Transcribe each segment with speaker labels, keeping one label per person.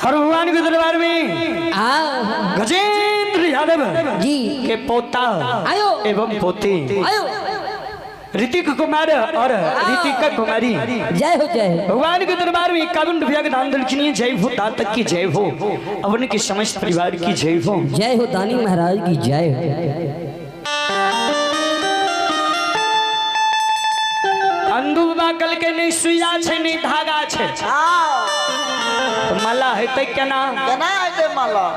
Speaker 1: और भगवान के दरबार में गजेंद्र यादव
Speaker 2: जी
Speaker 1: के पोता
Speaker 2: आयो
Speaker 1: एवं पोती
Speaker 2: आयो
Speaker 1: ऋतिक कुमार और ऋतिका कुमारी
Speaker 2: जय हो जय हो।
Speaker 1: भगवान के दरबार में 51 रुपया का दान दक्षिणी जय हो, दातक की जय हो, अपने के समस्त परिवार की जय हो।
Speaker 2: जय हो दानी महाराज की जय हो।
Speaker 1: अंधु बाबा कल के नहीं सुइया छे नहीं धागा छे तो माला हेतै केना
Speaker 3: माला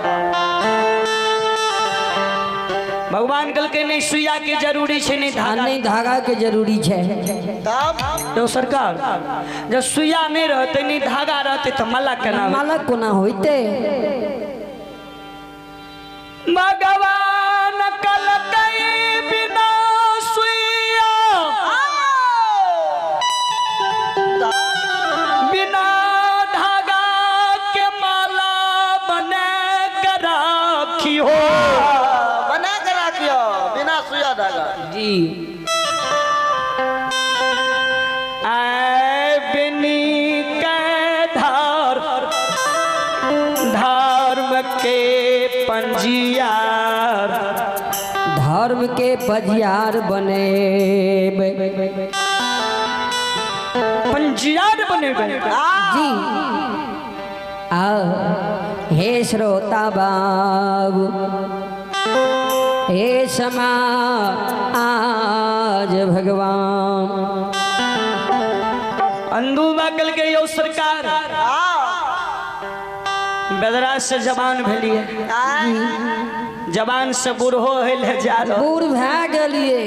Speaker 1: भगवान कल के नहीं सुइया के जरूरी छे नहीं धागा
Speaker 2: नहीं धागा के जरूरी है।
Speaker 1: तो सरकार जब सुइया नहीं रहते नहीं धागा रहते तो माला केना
Speaker 2: माला कोना होइते
Speaker 1: भगवान कल के बिना सुइया बिना धागा के माला बने कर राखी हो
Speaker 3: बना के रखियो बिना सुइया धागा
Speaker 2: जी
Speaker 1: आए बिनी के धार धर्म के पंजियार
Speaker 2: धर्म के पजियार बने
Speaker 1: पंजियार बने
Speaker 2: जी आ हे श्रोता बाबू हे समा आज भगवान
Speaker 1: अंधु बाकल के यो सरकार बेदरा से जवान भेलिए जवान से बूढ़ो होले जा
Speaker 2: बूढ़ भए गेलिए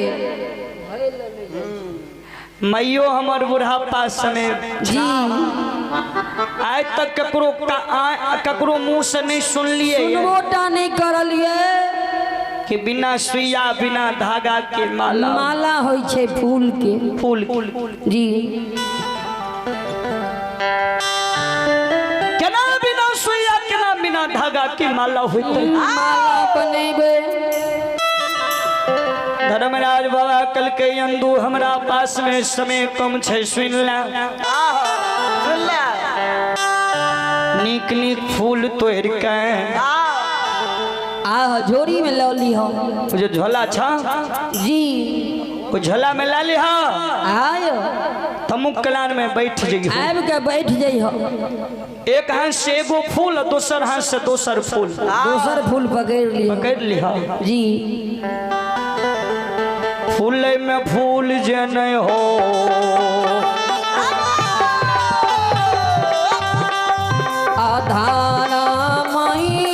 Speaker 1: मैयो हमर बुढ़ापा समय
Speaker 2: जी
Speaker 1: आज तक ककरो मुंह से नहीं सुनलिए
Speaker 2: सुनबोटा नहीं करलिए
Speaker 1: कि बिना सुइया बिना धागा के माला
Speaker 2: माला होई छे फूल के
Speaker 1: फूल
Speaker 2: जी
Speaker 1: केना बिना सुइया केना बिना धागा के माला होइते
Speaker 2: माला बनेबे
Speaker 1: धर्मराज बाबा कल के अंधु हमरा पास में समय कम छे सुन ला
Speaker 3: सुन ले
Speaker 1: नीक नीक फूल तोड़ के
Speaker 2: आ झोरी में लौली हो
Speaker 1: वो जो झोला छा
Speaker 2: जी
Speaker 1: वो झोला में ला लिहा
Speaker 2: आयो
Speaker 1: तमुक कलान में बैठ जइहो
Speaker 2: आब के बैठ जाइ हो
Speaker 1: एक हाथ से एगो फूल और दोसर हाथ से दोसर फूल
Speaker 2: दोसर फूल पकड़ लियो
Speaker 1: पकड़ लिहा
Speaker 2: जी
Speaker 1: फूल में फूल जे नहीं हो
Speaker 2: आधारा मई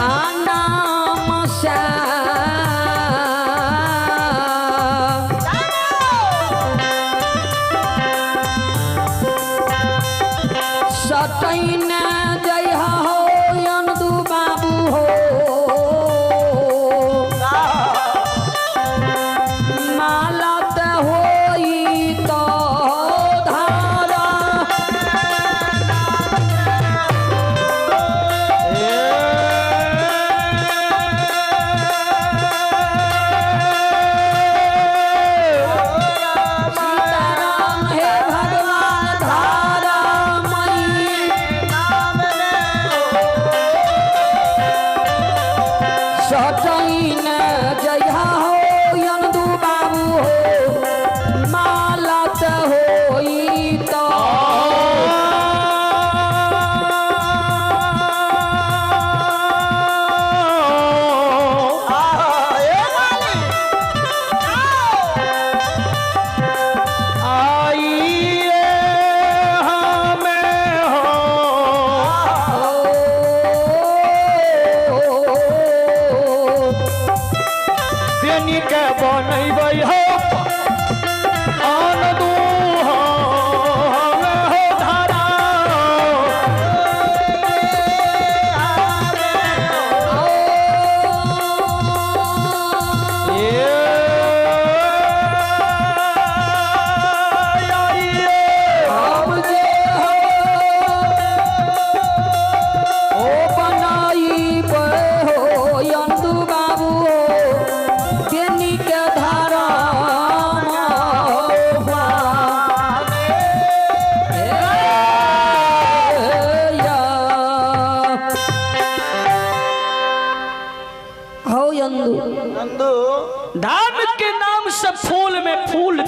Speaker 2: आनाम सा सटैन जय हो यंदु बाबू हो माला त होई तो धारा सीताराम हे भगवान धारा मई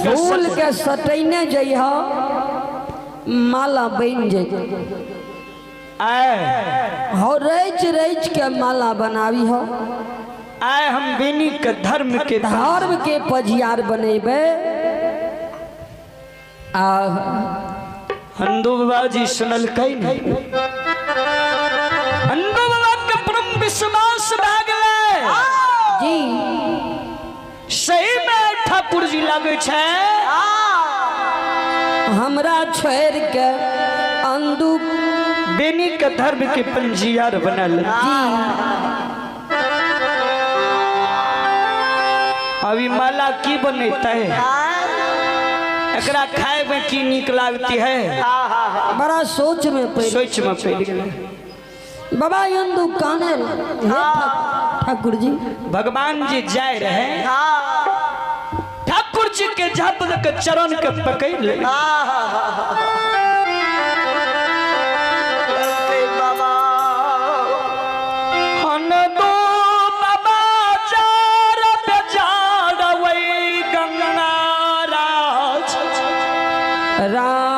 Speaker 2: फूल के सटैने जइह माला बन जाए
Speaker 1: आए
Speaker 2: हो रच रच के माला बनावी हो
Speaker 1: आए हम बेनी के धर्म के
Speaker 2: पजियार बनेबे आ
Speaker 1: हिंदू बाबा जी सुनल कई नहीं हिंदू बाबा के परम विश्वास भाग ले
Speaker 2: जी
Speaker 1: सही में ठाकुर जी लगे छे
Speaker 2: हमरा छोड़ के अंदू
Speaker 1: बेनी के धर्म के पंजियार बनल
Speaker 2: जी
Speaker 1: अभी माला की बनता है एकरा खाए में की निक लागती है
Speaker 2: बड़ा सोच में पड़
Speaker 1: सोच में पड़ गए
Speaker 2: बाबा अंदू काने ठाकुर जी
Speaker 1: भगवान जी जाए रहे ठाकुर जी के जाप के चरण के पकड़ ले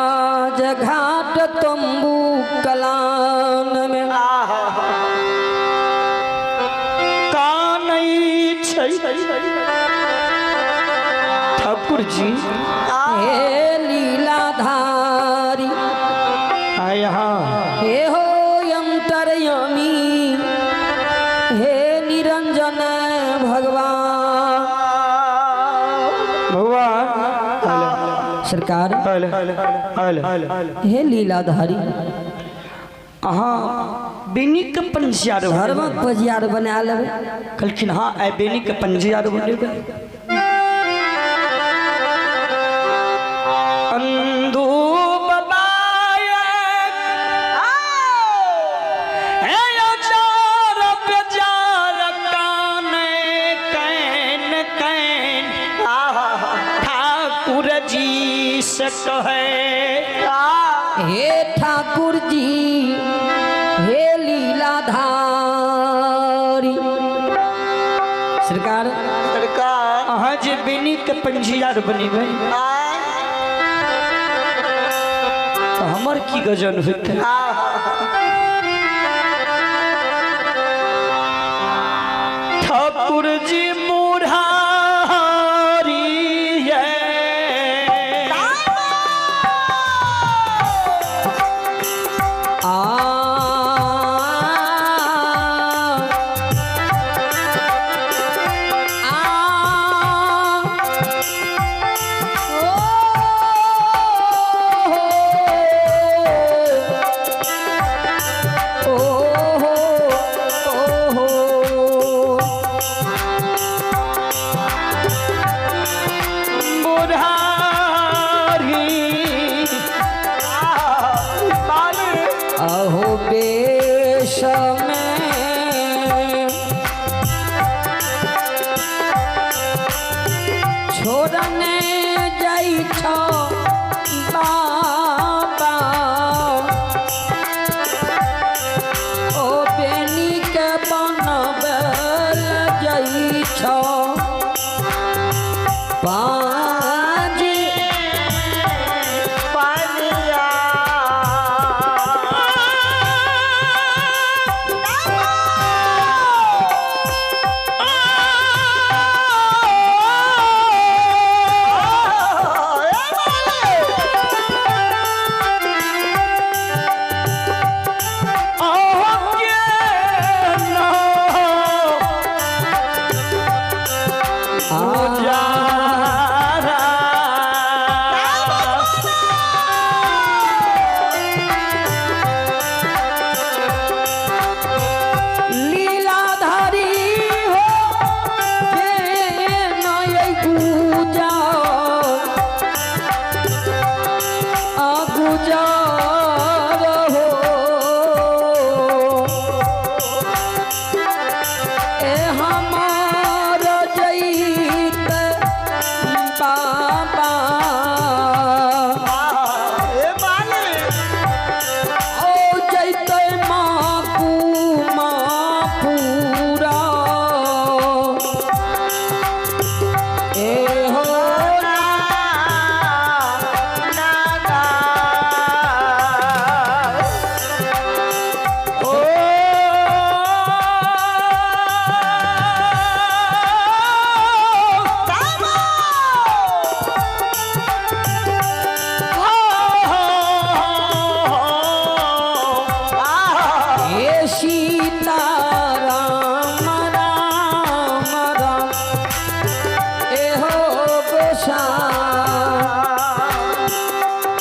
Speaker 2: राजघाट तंबू कलान में
Speaker 1: ठाकुर जी
Speaker 2: हे लीलाधारी हे हो अंतर्यामी हे निरंजन भगवान सरकार हे लीलाधारी
Speaker 1: बेनी के पंजियार
Speaker 2: धर्म पजियार बना लेबे
Speaker 1: कहलखिन हाँ आइ बेनी के पंजियार बनेबे अंधू
Speaker 2: हे ठाकुर जी हे लीलाधारी सरकार
Speaker 1: अहाँ जे बेनी के पंजियार बनेबे तो हमर की गजन होते ठाकुर जी
Speaker 2: छोड़ने जाई छो बाबा ओ बेनी के बनबल जाई छो पाजी पानिया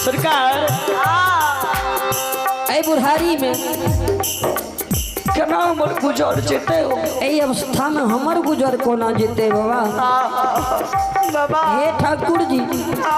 Speaker 1: सरकार
Speaker 2: ए बुढ़ारी में
Speaker 1: केना हमर गुजर जेते हो
Speaker 2: ए अवस्था में हमर गुजर कोना जेते बाबा
Speaker 3: बाबा
Speaker 2: हे ठाकुर जी
Speaker 3: आ